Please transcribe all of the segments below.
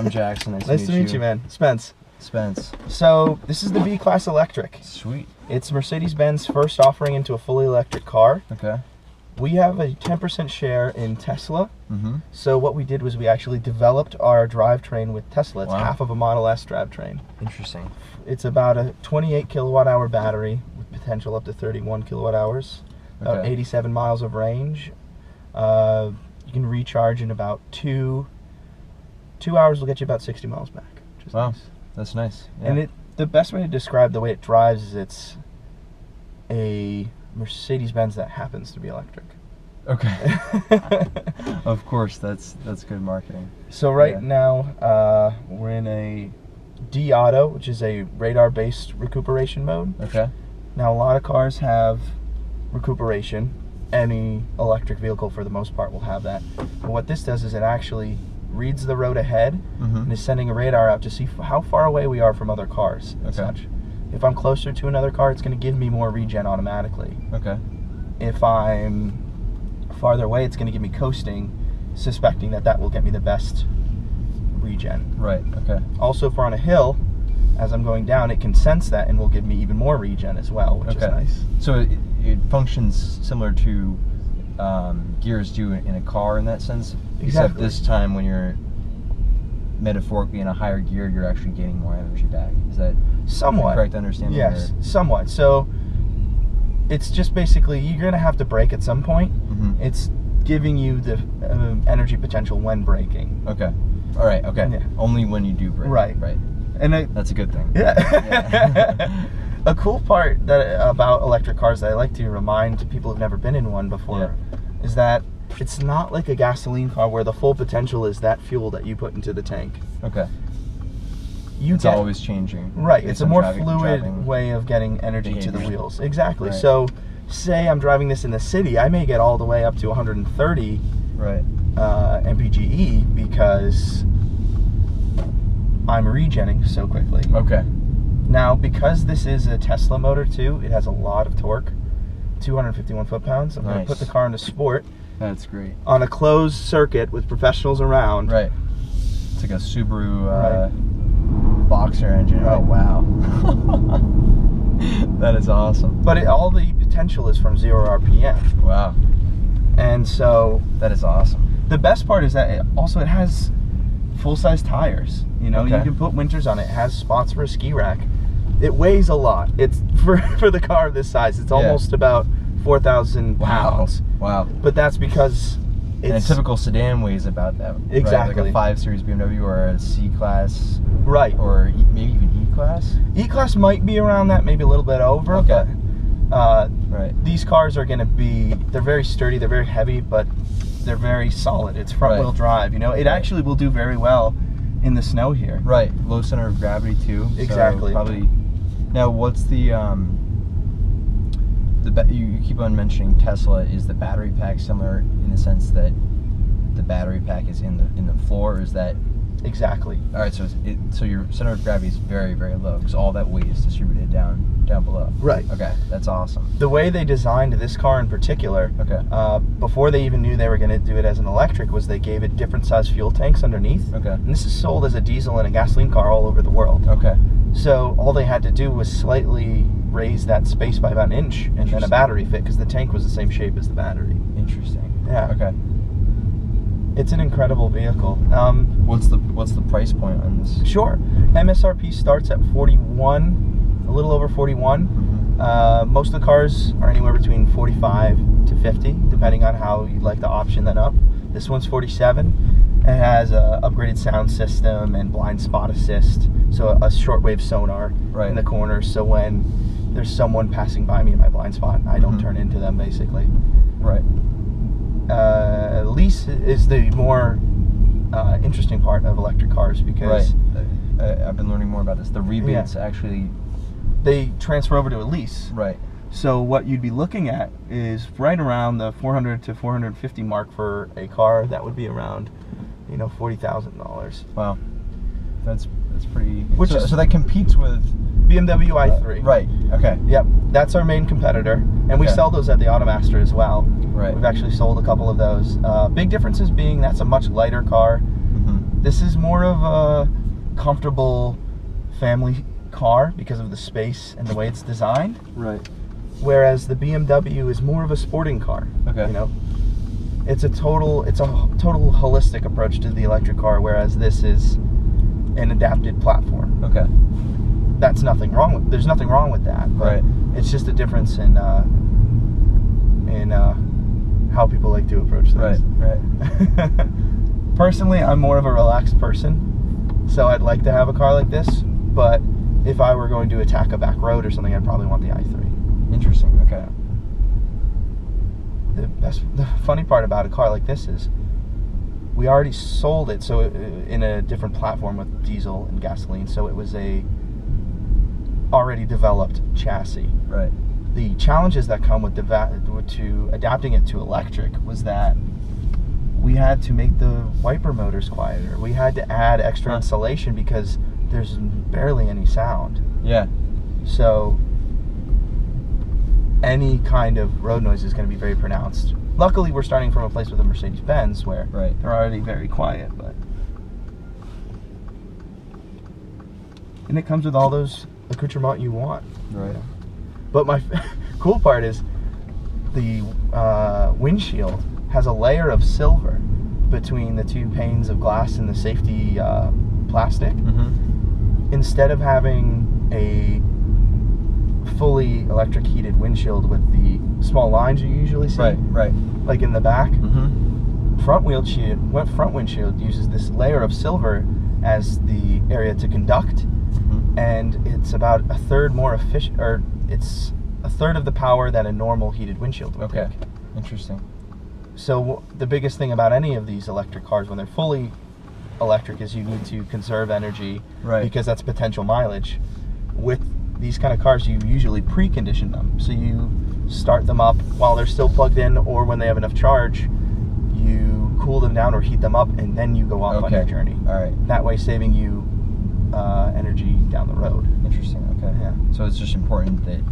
I'm Jackson. Nice to meet you, man. Spence. So this is the B-Class Electric. Sweet. It's Mercedes-Benz first offering into a fully electric car. Okay. We have a 10% share in Tesla. Mm-hmm. So what we did was we actually developed our drivetrain with Tesla. It's half of a Model S drivetrain. Interesting. It's about a 28 kilowatt hour battery with potential up to 31 kilowatt hours. About 87 miles of range. You can recharge in about two hours. Will get you about 60 miles back. Which is nice. That's nice. Yeah. And the best way to describe the way it drives is it's a Mercedes-Benz that happens to be electric. Okay. Of course, that's good marketing. So now we're in a D-Auto, which is a radar-based recuperation mode. Okay. Now a lot of cars have recuperation. Any electric vehicle, for the most part, will have that. But what this does is it actually reads the road ahead and is sending a radar out to see how far away we are from other cars and such. If I'm closer to another car, it's going to give me more regen automatically. Okay. If I'm farther away, it's going to give me coasting, suspecting that will get me the best regen. Right, okay. Also, if we're on a hill, as I'm going down, it can sense that and will give me even more regen as well, which is nice. So it functions similar to gears do in a car in that sense? Exactly. Except this time when you're metaphorically in a higher gear, you're actually gaining more energy back. Is that somewhat correct understanding? Yes, somewhat. So it's just basically you're going to have to brake at some point. It's giving you the energy potential when braking. Okay. All right, okay. Yeah. Only when you do brake. Right. And that's a good thing. Yeah. A cool part about electric cars that I like to remind people who've never been in one before is that it's not like a gasoline car where the full potential is that fuel that you put into the tank. Okay. It's always changing. Right. It's a more fluid way of getting energy to the wheels. Exactly. Right. So say I'm driving this in the city, I may get all the way up to 130 mpge because I'm regenning so quickly. Okay. Now, because this is a Tesla motor too, it has a lot of torque, 251 foot-pounds. I'm going to put the car into sport. That's great. On a closed circuit with professionals around. Right. It's like a Subaru Boxer engine. Oh, wow. That is awesome. But all the potential is from 0 RPM. Wow. And so... That is awesome. The best part is that it has full-size tires. You know, you can put winters on it. It has spots for a ski rack. It weighs a lot. It's for the car of this size. It's almost about 4,000 pounds. Wow. But that's because and a typical sedan weighs about that. Exactly. Right? Like a 5 Series BMW or a C-Class. Right. Or maybe even E-Class. E-Class might be around that, maybe a little bit over. Okay. But these cars are going to be, they're very sturdy, they're very heavy, but they're very solid. It's front-wheel drive. You know, it actually will do very well in the snow here. Right. Low center of gravity too. Exactly. So probably. Now, what's the you keep on mentioning Tesla? Is the battery pack similar in the sense that the battery pack is in the floor? Or is that exactly? All right. So your center of gravity is very, very low because all that weight is distributed down below. Right. Okay. That's awesome. The way they designed this car in particular, before they even knew they were going to do it as an electric, was they gave it different size fuel tanks underneath. Okay. And this is sold as a diesel and a gasoline car all over the world. Okay. So all they had to do was slightly raise that space by about an inch, and then a battery fit, because the tank was the same shape as the battery. Interesting. Yeah. Okay. It's an incredible vehicle. What's the price point on this? Sure. MSRP starts at 41, a little over 41. Most of the cars are anywhere between 45 to 50, depending on how you'd like to option that up. This one's 47. It has a upgraded sound system and blind spot assist, so a shortwave sonar in the corners. So when there's someone passing by me in my blind spot, I don't turn into them, basically. Right. Lease is the more interesting part of electric cars because I've been learning more about this. The rebates actually they transfer over to a lease. Right. So what you'd be looking at is right around the 400 to 450 mark for a car that would be around, $40,000. Wow, that's pretty. So that competes with BMW i3. Right. Okay. Yep. That's our main competitor, and we sell those at the Automaster as well. Right. We've actually sold a couple of those. Big differences being that's a much lighter car. This is more of a comfortable family car because of the space and the way it's designed. Right. Whereas the BMW is more of a sporting car. Okay. You know, it's a total holistic approach to the electric car, whereas this is an adapted platform. Okay. There's nothing wrong with that. But Right. it's just a difference in how people like to approach things. Right. Personally, I'm more of a relaxed person, so I'd like to have a car like this. But if I were going to attack a back road or something, I'd probably want the i3. Interesting. Okay. The funny part about a car like this is we already sold it in a different platform with diesel and gasoline, so it was a already developed chassis. Right. The challenges that come with adapting it to electric was that we had to make the wiper motors quieter. We had to add extra insulation because there's barely any sound. Yeah. So any kind of road noise is going to be very pronounced. Luckily, we're starting from a place with a Mercedes-Benz where they're already very quiet, and it comes with all those accoutrements you want. Right. But my cool part is the windshield has a layer of silver between the two panes of glass and the safety plastic. Mm-hmm. Instead of having a fully electric heated windshield with the small lines you usually see, Right. like in the back, Mm-hmm. front windshield uses this layer of silver as the area to conduct, Mm-hmm. and it's about a third more efficient, or it's a third of the power that a normal heated windshield would take. Interesting. So the biggest thing about any of these electric cars when they're fully electric is you need to conserve energy, because that's potential mileage. With these kind of cars, you usually precondition them. So you start them up while they're still plugged in, or when they have enough charge, you cool them down or heat them up, and then you go off on your journey. All right. That way saving you energy down the road. Interesting. Okay. Yeah. So it's just important that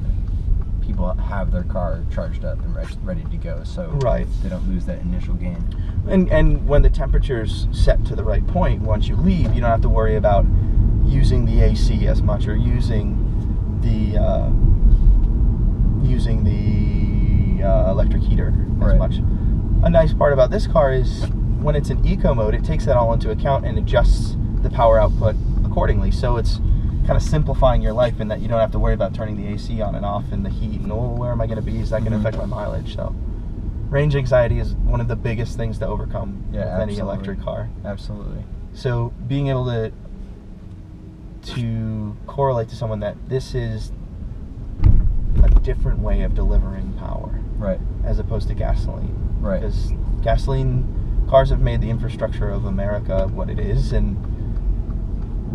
people have their car charged up and ready to go, so they don't lose that initial gain. And when the temperature's set to the right point, once you leave, you don't have to worry about using the AC as much, or using the electric heater as much. A nice part about this car is when it's in eco mode, it takes that all into account and adjusts the power output accordingly. So it's kind of simplifying your life in that you don't have to worry about turning the AC on and off and the heat and where am I going to be? Is that going to affect my mileage? So range anxiety is one of the biggest things to overcome with any electric car. Absolutely. So being able to correlate to someone that this is a different way of delivering power, as opposed to gasoline, because gasoline cars have made the infrastructure of America what it is, and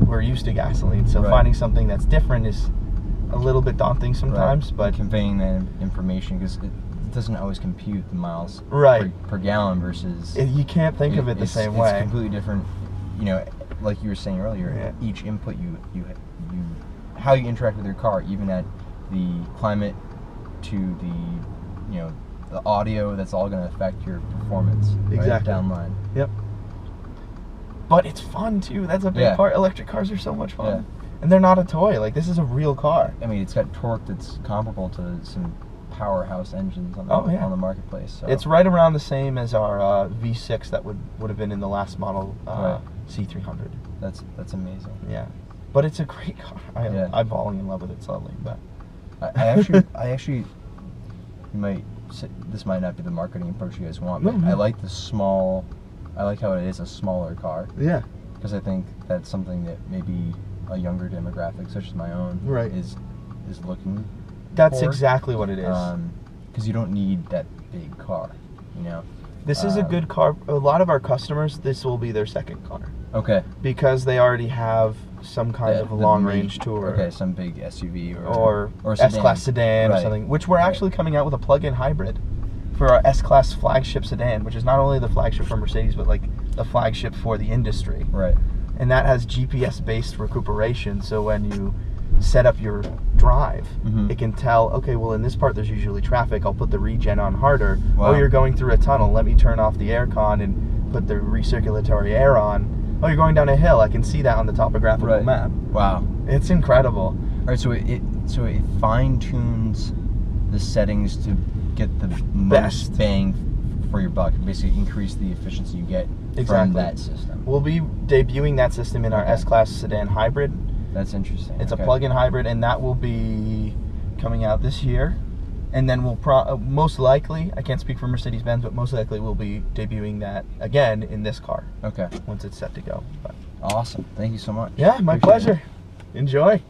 we're used to gasoline, so finding something that's different is a little bit daunting sometimes. But conveying that information, because it doesn't always compute the miles per gallon versus you can't think of it the same way. It's completely different. You know, like you were saying earlier, each input you how you interact with your car, even at the climate to the the audio, that's all going to affect your performance down line. Yep. But it's fun too. That's a big part. Electric cars are so much fun. And they're not a toy. Like, this is a real car. I mean, it's got torque that's comparable to some powerhouse engines on the marketplace. So. It's right around the same as our V6 that would have been in the last model C300. That's amazing. Yeah. But it's a great car. I'm falling in love with it slowly. But I actually, this might not be the marketing approach you guys want, but I like I like how it is a smaller car. Yeah. Because I think that's something that maybe a younger demographic, such as my own, is looking. That's exactly what it is. Because you don't need that big car, This is a good car. A lot of our customers, this will be their second car. Okay. Because they already have some kind of long-range tour. Okay, some big SUV or S-Class sedan or something, which we're actually coming out with a plug-in hybrid for our S-Class flagship sedan, which is not only the flagship for Mercedes, but like the flagship for the industry. Right. And that has GPS-based recuperation, so when you set up your drive, it can tell, okay, well, in this part there's usually traffic, I'll put the regen on harder. Wow. Oh, you're going through a tunnel, let me turn off the aircon and put the recirculatory air on. oh, you're going down a hill. I can see that on the topographical Right. map. Wow. It's incredible. All right, so it fine tunes the settings to get the most Best. bang for your buck. Basically, increase the efficiency you get from Exactly. that system. We'll be debuting that system in our Okay. S-Class sedan hybrid. That's interesting. It's Okay. a plug-in hybrid, and that will be coming out this year. And then we'll most likely, I can't speak for Mercedes-Benz, but most likely we'll be debuting that again in this car Okay. once it's set to go. But Awesome. Thank you so much. yeah, my Appreciate it. pleasure. Enjoy.